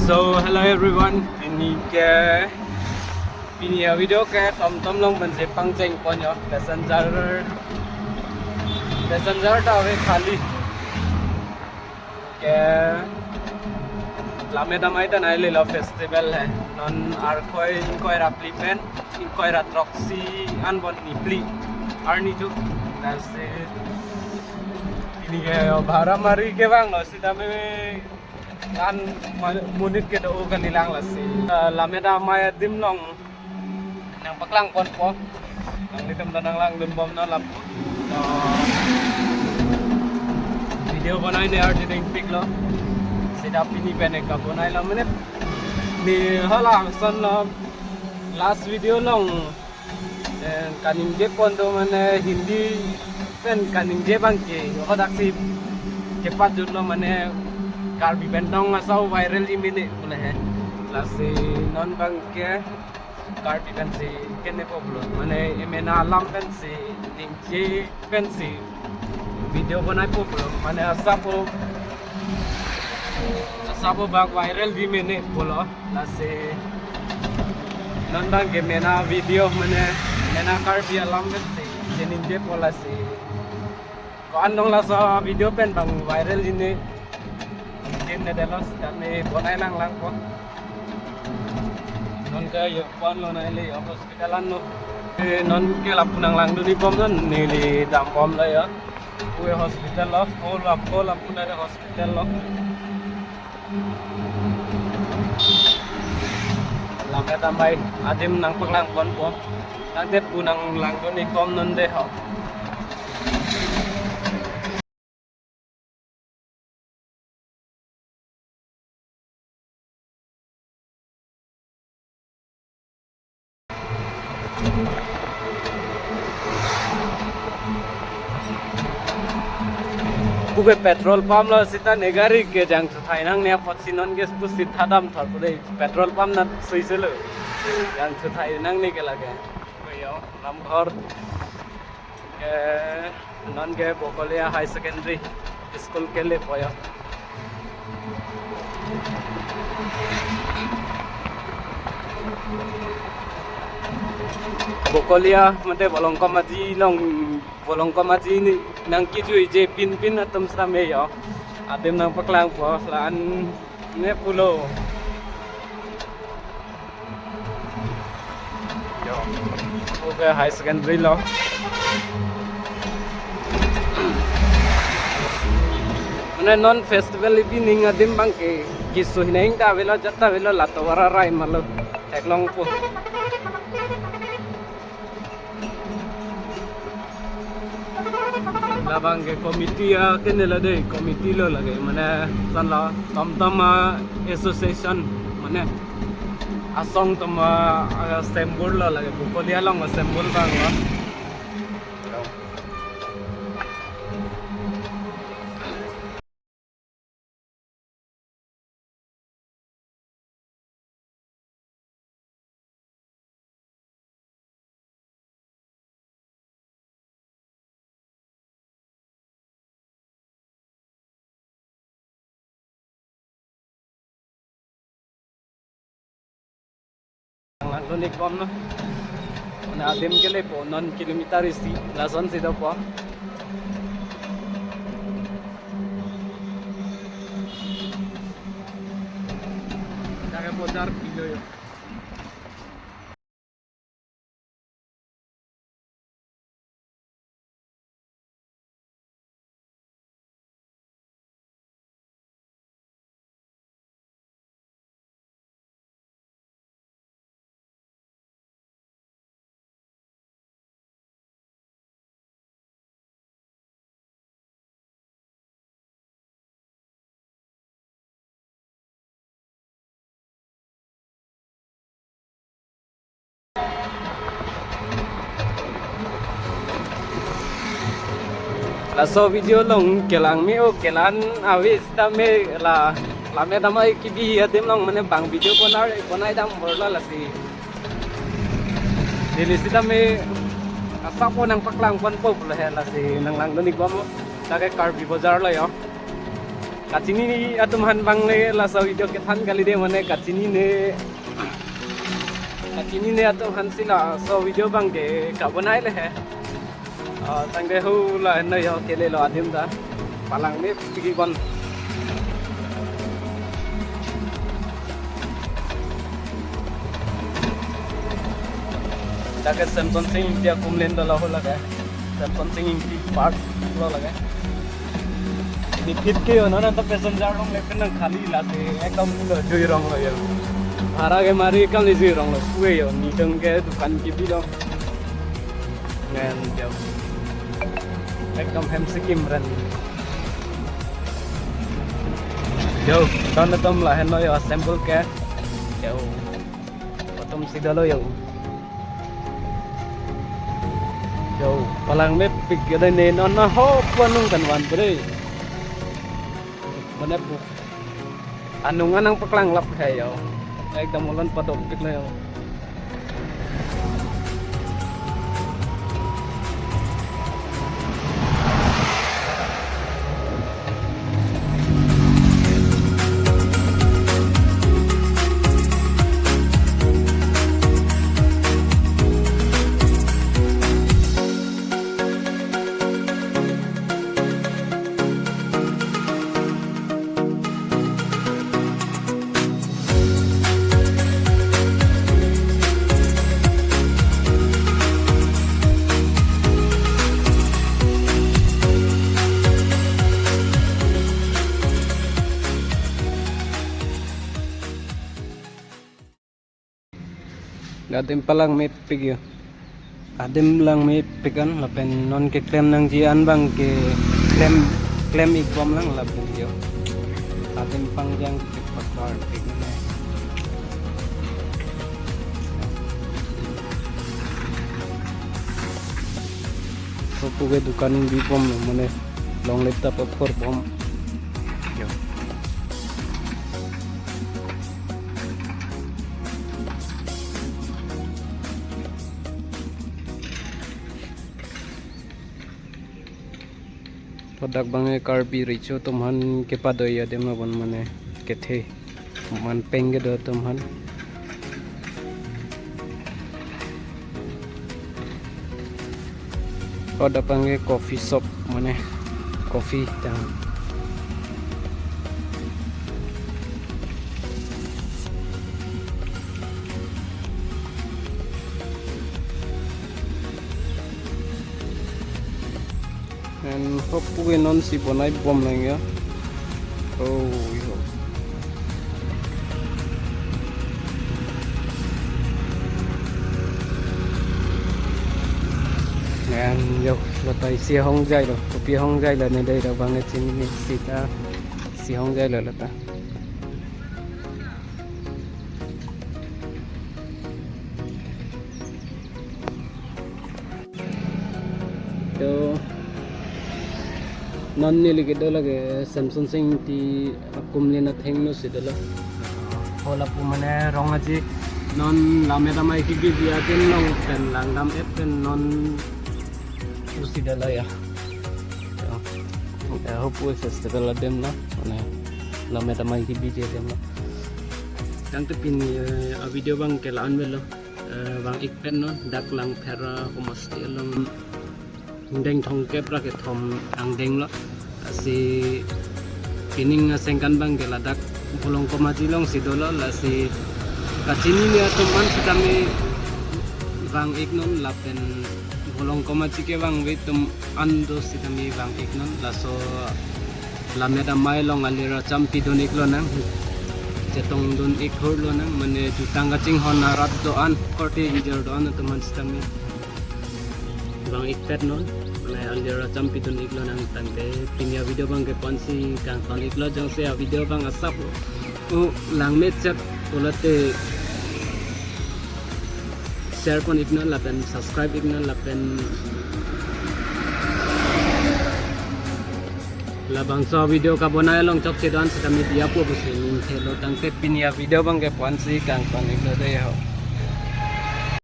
So hello everyone, ini video ke tom long bense pangceng ponyo passenger ta ve khali ke lame damai ta nai le lo festival hai non ar koi rapli pen koi rat roxy an bon nipli ar ni tu nase ini ke bhara mari ke bang lo sida me kan munit ke do kan nilang lasi lame damai dim long nang paklang pon po nang litam tanang lang dun bom na lap video banai ne editing pic lo sida pini pene ka banai la mane ni hala son lo last video long kaning je pon do mane hindi pen kaning je bang ke hodak si cepat jun lo mane karbi bentong asau viral di mini boleh hai lasi non bang ke karbi kan si kene poblo mane emena alam kan si ningje kan si video banai poblo mane asapo bag viral di mini bolo lasi non bang ke mena video mane mena karbi alam kan si ningje pola si ko andong la sa video pen bang viral ini ne delos kami bonai lang po non ka yo pon lo nai le hospitalan no non ke lapunang lang duni pom non ni li dam pom la ya we hospital lo ko lapuna re hospital lo lambe tambai adim nang paglang pon po nanti punang lang duni pom non de ho Kube petrol pump lo sita negari ke jang thai nang ne pot sinon ges pu sita dam thar pure petrol pump na suiselo jang thai nang ne ke lage yo nam ghor ke non ke Bokolia high secondary school ke le poyo Bokolia mate bolong maji ni nang kiju je pin atom same yo adem nang paklang po lan ne pulo yo oke high secondary lo mane non festival evening adem bangke kisu hinaing ta velo jatta velo latawara rai malo eklong po labang ke komiti ya kenela deh komiti lo lagi mana sanla tam association mana asong tama sembur lo lagi Bokolia long sembur bang lo Lunik pom no na adim ke le po non kilometer isi lason sida po jaga bodar kilo yo laso video long kelang me o kelan awis tame la lame damai kibi adim long mane bang video bonai dam borla lasi dili sita me asa po nang paklang pon po lasi nang lang doni gom ta ke karbi bazar lo yo kacini ni atuman bang le la sa video ke than kali de mane kacini ne atuman sila so video bang de ka banai le hai tang de hu la no yo ke le lo adim da palang me pigi bon jaga Samsung sing dia kumlen da lo laga Samsung sing ki part lo laga ini fit ke हो ना तो पैसेंजर लोग लेकिन खाली लाते एकदम जुई रंग लो यार हरा के मारी कम जुई रंग लो पूरे यो नीटंग के दुकान की भी दो नैन जब एकदम हम Sikkim run yo don tom la hen lo yo sample ke yo tom sida lo yo palang me pik ke ne non na ho panung kan wan bre mana bu anungan ang paklang lap kayo ekdam ulan padok pik na yo Adim palang may pigyo adim lang may pigan lapen non ke claim nang jian bang ke claim igbom lang lapen yo adim pangjang ke pakar pigan so puge dukan bi bom mane long laptop for bom yo produk bangai karbi richo tumhan ke padoy adem bon mane kethe man penge do tumhan produk bangai coffee shop mane coffee tang and hopefully non si bonai bom lang ya oh yo and yo latai si hong jai lo kopi hong jai la ne dai da bang chin ni si hong jai la lata to non ni lagi do lagi Samsung sing ti kumli na theng no sidala hola pu mane rong aji non lame ramai ki gi dia tin long pen lang dam et pen non usidala ya hopu festival adem na mane lame ramai ki bi dia dem na tang te pin video bang ke lan melo bang ik pen non dak lang phera komasti long deng thong ke pra ke thom ang deng lo si pining sengkan bang ke ladak bolong ko majilong si dolo la si kacini ni atuman sitami bang ignon lapen bolong ko majike bang witum ando sitami bang ignon la so lameda mai long alira champi donik lo nang jetong don ik hor lo nang mane jutang kacing hon narat do an korte injer do an atuman sitami bang iktet non na alira champi don iklo nang tangte pinya video bang ke konsi kang ton iklo jang se video bang asap o langme chat ulate share kon ikna lapen subscribe ikna lapen labang so video ka bonai long chok se dan sa media po busin thelo tangte pinya video bang ke konsi kang ton iklo de ho